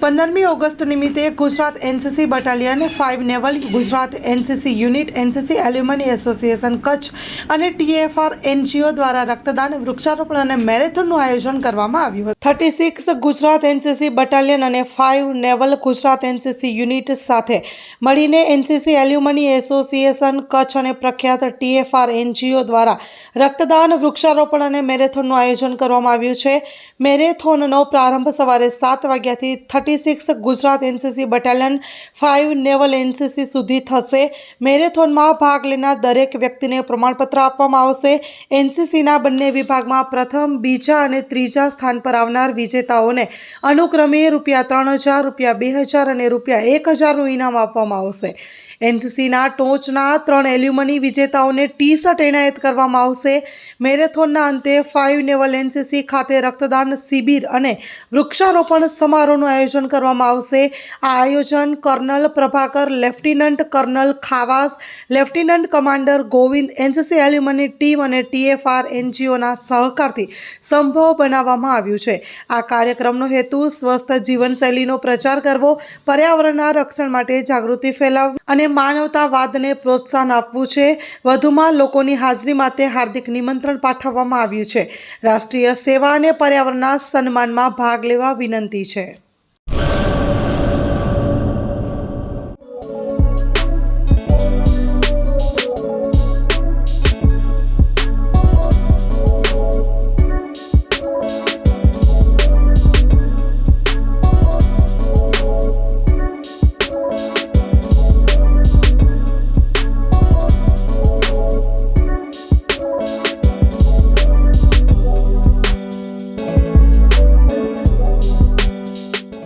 15મી August નિમિત્તે Gujarat NCC battalion 5 naval, Gujarat NCC unit, NCC alumni association Kutch અને ટીએફઆર NGO દ્વારા રક્તદાન, વૃક્ષારોપણ અને મેરેથોનનું આયોજન કરવામાં આવ્યું હતું। 36 ગુજરાત એનસીસી બટાલિયન અને 5 નેવલ ગુજરાત એનસીસી યુનિટ સાથે મળીને એનસીસી એલ્યુમની એસોસિએશન કચ્છ અને પ્રખ્યાત ટીએફઆર એનજીઓ દ્વારા રક્તદાન, વૃક્ષારોપણ અને મેરેથોનનું આયોજન કરવામાં આવ્યું છે। મેરેથોનનો પ્રારંભ સવારે 7 વાગ્યાથી 36 Gujarat NCC battalion 5 naval NCC સુધી થશે। મેરેથોનમાં ભાગ લેનાર દરેક વ્યક્તિને પ્રમાણપત્ર આપવામાં આવશે। એનસીસીના બંને વિભાગમાં પ્રથમ, બીજા અને ત્રીજા સ્થાન પર આવનાર વિજેતાઓને અનુક્રમે ₹3000, ₹2000 અને ₹1000નું ઇનામ આપવામાં આવશે। એનસીસીના ટોચના 3 એલ્યુમની વિજેતાઓને ટી-શર્ટ એનાયત કરવામાં આવશે। મેરેથોનના અંતે 5 નેવલ એનસીસી ખાતે રક્તદાન શિબિર અને વૃક્ષારોપણ સમારોહનું આયોજન કરવામાં આવશે। આ આયોજન colonel Prabhakar, lieutenant colonel Khawas, lieutenant commander Govind, NCC alumni team અને ટીએફઆર એનજીઓના સહકારથી સંભવ બનાવવામાં આવ્યું છે। આ કાર્યક્રમનો હેતુ સ્વસ્થ જીવનશૈલીનો પ્રચાર કરવો, પર્યાવરણના રક્ષણ માટે જાગૃતિ ફેલાવવી અને માનવતાવાદને પ્રોત્સાહન આપવું છે। વધુમાં લોકોની હાજરી માટે હાર્દિક નિમંત્રણ પાઠવવામાં આવ્યું છે। રાષ્ટ્રીય સેવા અને પર્યાવરણના સન્માનમાં ભાગ લેવા વિનંતી છે।